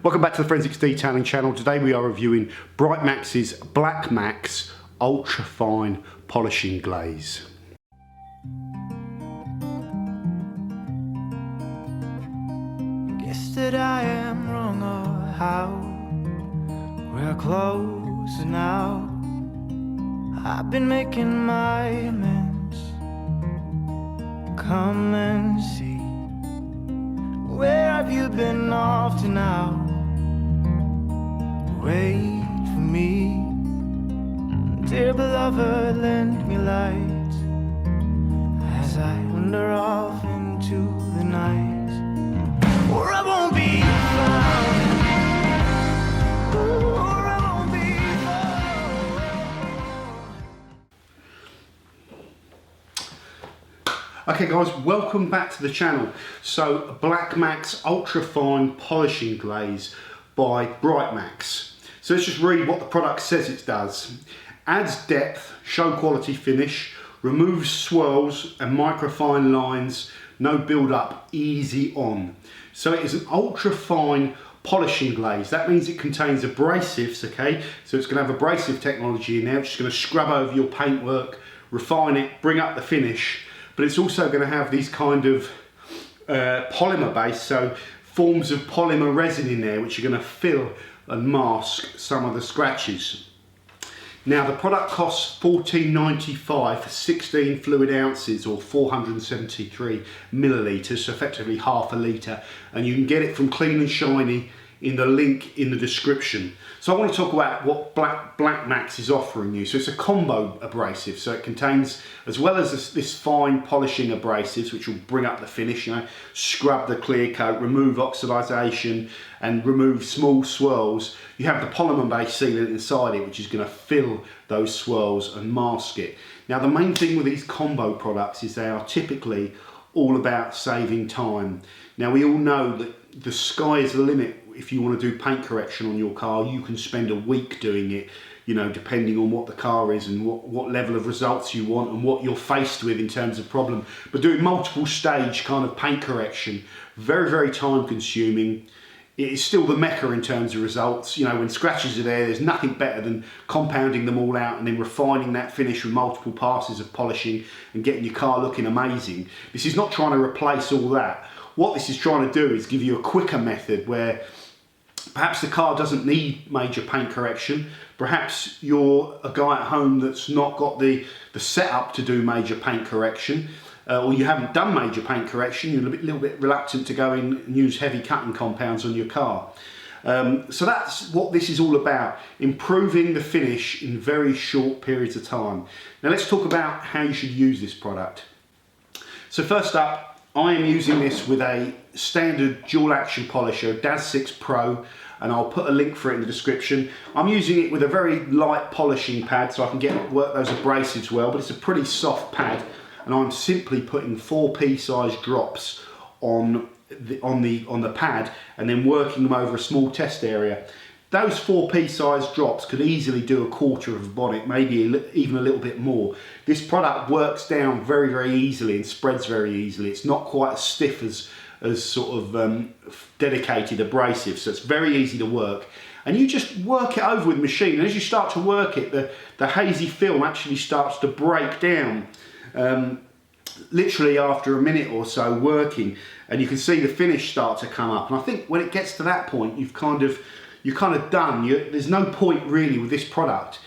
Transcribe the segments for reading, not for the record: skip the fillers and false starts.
Welcome back to the Forensics Detailing channel. Today we are reviewing Britemax's Black Max Ultra Fine Polishing Glaze. Guess that I am wrong or how we're close now. I've been making my amends. Come and see. Where have you been off to now? Wait for me, dear beloved, lend me light as I wander off into the night, or I won't be found, or I won't be found. Okay guys, welcome back to the channel. So Black Max Ultra Fine Polishing Glaze by Britemax. So let's just read what the product says it does. Adds depth, show quality finish, removes swirls and microfine lines, no build up, easy on. So it is an ultra fine polishing glaze. That means it contains abrasives, okay? So it's going to have abrasive technology in there, which is going to scrub over your paintwork, refine it, bring up the finish. But it's also going to have these kind of polymer base, so forms of polymer resin in there, which are going to fill and mask some of the scratches. Now the product costs $14.95 for 16 fluid ounces or 473 millilitres, so effectively half a litre, and you can get it from Clean and Shiny in the link in the description. So I want to talk about what Black Max is offering you. So it's a combo abrasive, so it contains, as well as this fine polishing abrasives, which will bring up the finish, you know, scrub the clear coat, remove oxidisation and remove small swirls. You have the polymer based sealant inside it, which is going to fill those swirls and mask it. Now the main thing with these combo products is they are typically all about saving time. Now we all know that the sky is the limit. If you want to do paint correction on your car, you can spend a week doing it, you know, depending on what the car is and what level of results you want and what you're faced with in terms of problem. But doing multiple stage kind of paint correction, very, very time consuming. It is still the mecca in terms of results. You know, when scratches are there, there's nothing better than compounding them all out and then refining that finish with multiple passes of polishing and getting your car looking amazing. This is not trying to replace all that. What this is trying to do is give you a quicker method where perhaps the car doesn't need major paint correction. Perhaps you're a guy at home that's not got the setup to do major paint correction, or you haven't done major paint correction, you're a little bit reluctant to go in and use heavy cutting compounds on your car. So that's what this is all about, improving the finish in very short periods of time. Now let's talk about how you should use this product. So first up, I am using this with a standard dual action polisher, DAS 6 Pro, and I'll put a link for it in the description. I'm using it with a very light polishing pad so I can work those abrasives well, but it's a pretty soft pad, and I'm simply putting 4p size drops on the pad and then working them over a small test area. Those 4p size drops could easily do a quarter of a bonnet, maybe even a little bit more. This product works down very, very easily and spreads very easily. It's not quite as stiff as sort of dedicated abrasive, so it's very easy to work. And you just work it over with machine, and as you start to work it, the hazy film actually starts to break down. Literally after a minute or so working, and you can see the finish start to come up. And I think when it gets to that point, you're kind of done. There's no point really with this product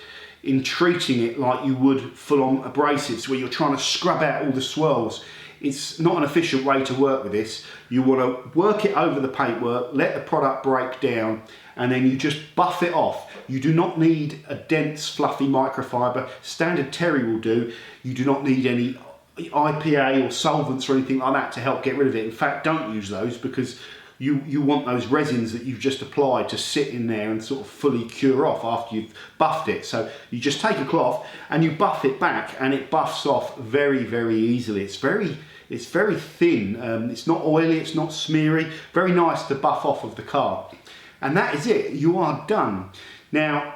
in treating it like you would full-on abrasives where you're trying to scrub out all the swirls. It's not an efficient way to work with this. You want to work it over the paintwork, let the product break down, and then you just buff it off. You do not need a dense, fluffy microfiber. Standard terry will do. You do not need any IPA or solvents or anything like that to help get rid of it. In fact, don't use those because you want those resins that you've just applied to sit in there and sort of fully cure off after you've buffed it. So you just take a cloth and you buff it back, and it buffs off very, very easily. It's very thin. It's not oily. It's not smeary. Very nice to buff off of the car. And that is it. You are done. Now,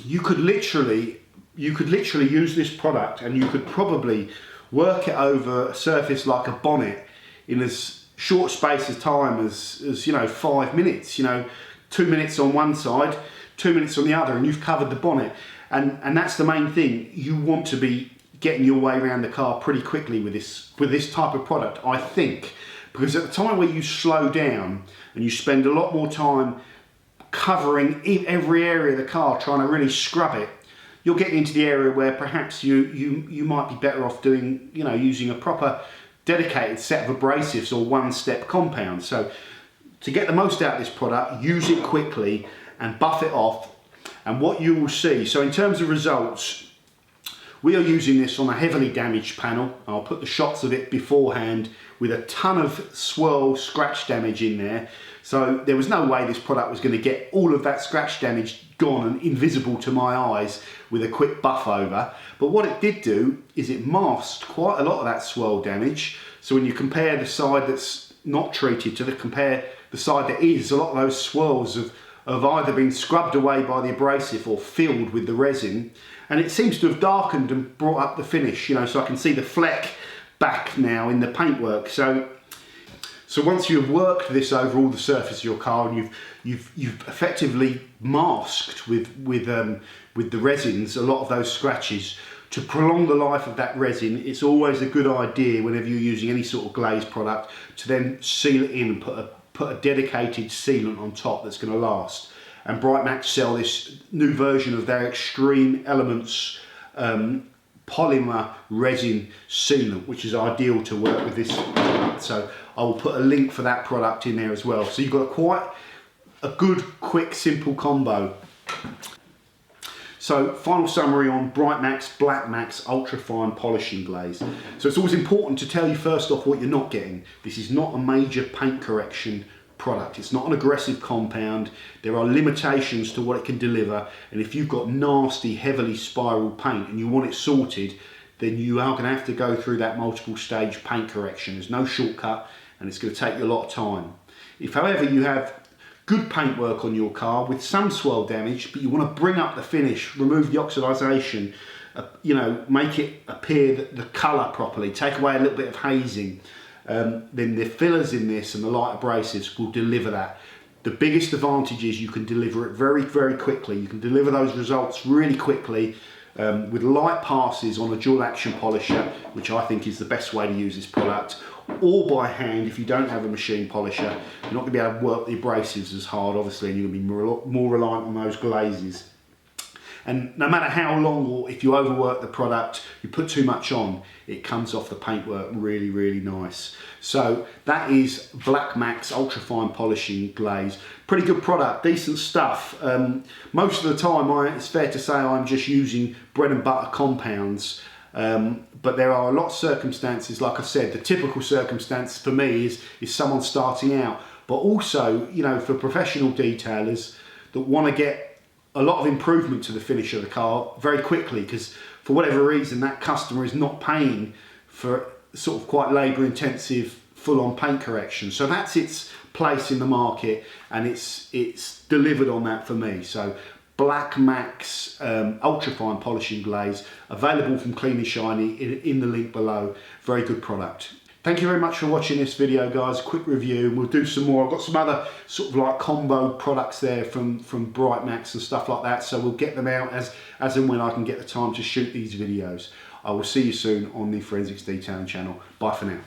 you could literally use this product and you could probably work it over a surface like a bonnet in as short space of time as you know, 5 minutes. You know, 2 minutes on one side, 2 minutes on the other, and you've covered the bonnet. And that's the main thing. You want to be getting your way around the car pretty quickly with this type of product, I think. Because at the time where you slow down and you spend a lot more time covering every area of the car, trying to really scrub it, you're getting into the area where perhaps you might be better off doing, using a proper dedicated set of abrasives or one-step compound. So to get the most out of this product, use it quickly and buff it off. And what you will see, so in terms of results, we are using this on a heavily damaged panel. I'll put the shots of it beforehand with a ton of swirl scratch damage in there. So there was no way this product was going to get all of that scratch damage gone and invisible to my eyes with a quick buff over. But what it did do is it masked quite a lot of that swirl damage. So when you compare the side that's not treated to compare the side that is, a lot of those swirls have either been scrubbed away by the abrasive or filled with the resin. And it seems to have darkened and brought up the finish, so I can see the fleck back now in the paintwork. So once you've worked this over all the surface of your car and you've effectively masked with the resins a lot of those scratches, to prolong the life of that resin, it's always a good idea whenever you're using any sort of glaze product to then seal it in and put a dedicated sealant on top that's going to last. And Britemax sell this new version of their Extreme Elements polymer resin sealant, which is ideal to work with this product. So I will put a link for that product in there as well. So you've got quite a good, quick, simple combo. So final summary on Britemax Black Max Ultrafine Polishing Glaze. So it's always important to tell you first off what you're not getting. This is not a major paint correction product. It's not an aggressive compound. There are limitations to what it can deliver, and if you've got nasty, heavily spiral paint and you want it sorted, then you are going to have to go through that multiple stage paint correction. There's no shortcut, and it's going to take you a lot of time. If, however, you have good paintwork on your car with some swirl damage, but you want to bring up the finish, remove the oxidization, make it appear the colour properly, take away a little bit of hazing, then the fillers in this and the light abrasives will deliver that. The biggest advantage is you can deliver it very, very quickly. You can deliver those results really quickly with light passes on a dual action polisher, which I think is the best way to use this product, or by hand if you don't have a machine polisher. You're not going to be able to work the abrasives as hard, obviously, and you're going to be more reliant on those glazes. And no matter how long, or if you overwork the product, you put too much on, it comes off the paintwork really, really nice. So that is Black Max Ultrafine Polishing Glaze. Pretty good product, decent stuff. Most of the time, it's fair to say I'm just using bread and butter compounds. But there are a lot of circumstances, like I said, the typical circumstance for me is someone starting out. But also, for professional detailers that want to get a lot of improvement to the finish of the car very quickly, because for whatever reason that customer is not paying for sort of quite labour intensive full-on paint correction. So that's its place in the market, and it's delivered on that for me. So Black Max Ultrafine Polishing Glaze, available from Clean and Shiny in the link below. Very good product. Thank you very much for watching this video, guys. Quick review. We'll do some more. I've got some other sort of like combo products there from Britemax and stuff like that, so we'll get them out as and when I can get the time to shoot these videos. I will see you soon on the Forensics Detailing channel. Bye for now.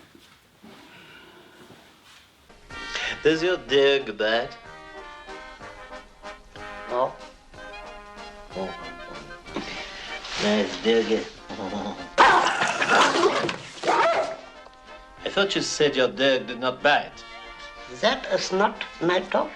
Does your dog bite? No? Oh. Nice doggy. I thought you said your dog did not bite. That is not my dog.